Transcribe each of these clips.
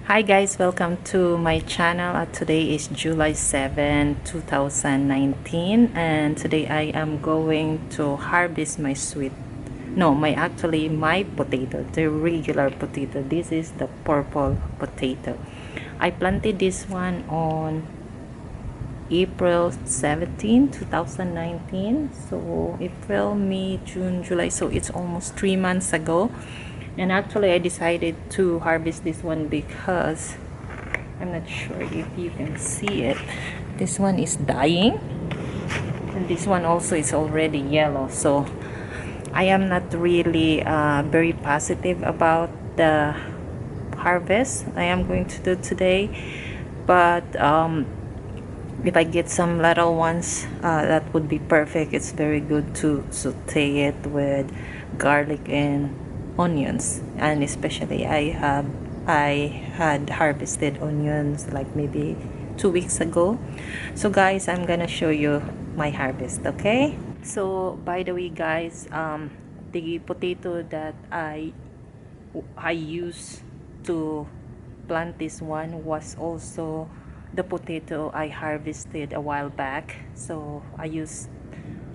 Hi guys, welcome to my channel. Today is July 7, 2019, and today I am going to harvest my sweet no my actually my potato, the regular potato. This is the purple potato. I planted this one on April 17, 2019. So April, May, June, July, so it's almost 3 months ago. And actually I decided to harvest this one because I'm not sure if you can see it. This one is dying, and this one also is already yellow. So I am not really very positive about the harvest I am going to do today. But if I get some little ones, that would be perfect. It's very good to saute it with garlic and onions, and especially I had harvested onions like maybe 2 weeks ago. So guys, I'm gonna show you my harvest. Okay, so by the way guys, the potato that I used to plant this one was also the potato I harvested a while back. So I used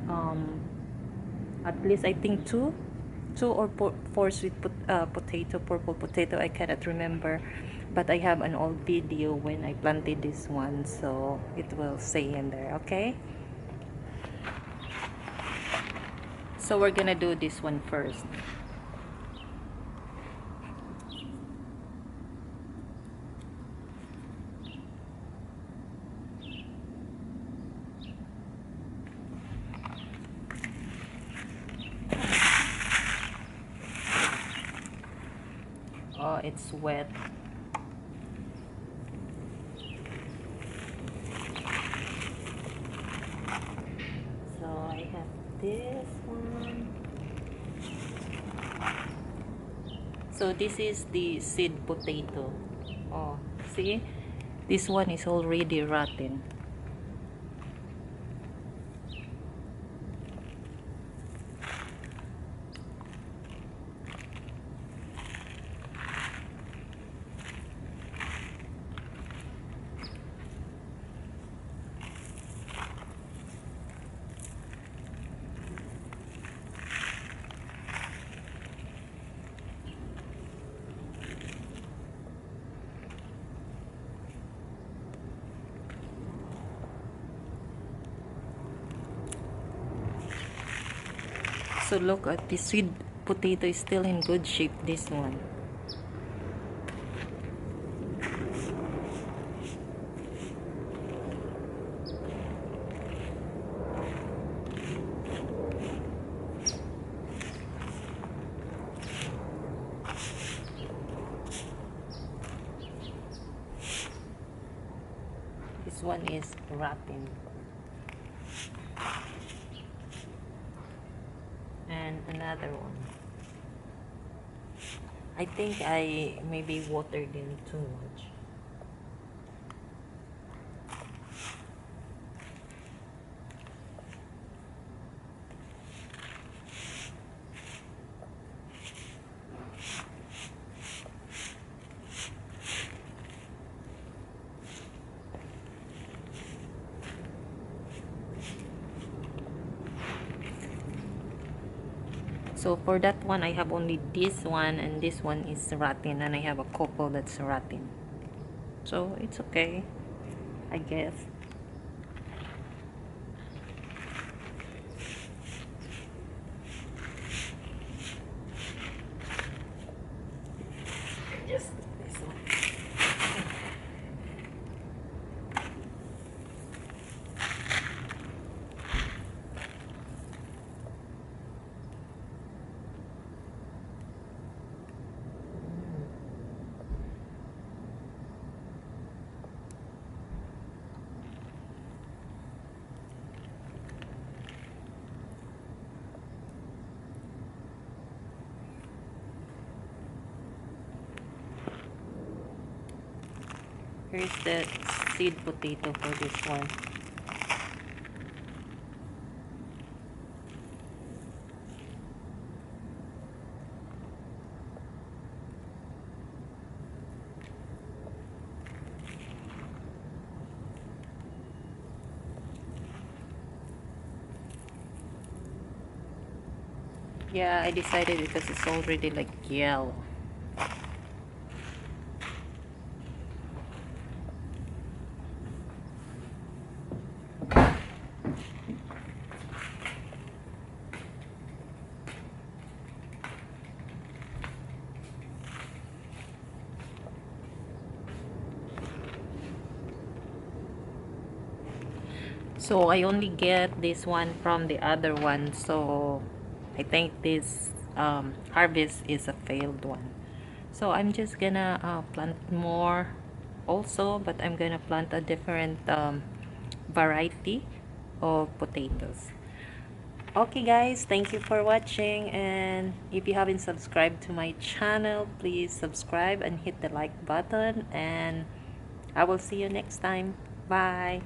um, at least I think two or four sweet potato, purple potato. I cannot remember, but I have an old video when I planted this one, so it will say in there. Okay, so we're gonna do this one first. Oh, it's wet. So I have this one. So this is the seed potato. Oh, see? This one is already rotten. So look at the sweet potato is still in good shape, this one. This one is rotten. And another one. I think I maybe watered them too much. So for that one, I have only this one, and this one is rotten, and I have a couple that's rotten. So it's okay, I guess. Just this one. Here's the seed potato for this one. Yeah, I decided because it's already like yellow. So I only get this one from the other one. So I think this harvest is a failed one. So I'm just gonna plant more also, but I'm gonna plant a different variety of potatoes. Okay guys, thank you for watching, and if you haven't subscribed to my channel, please subscribe and hit the like button, and I will see you next time. Bye.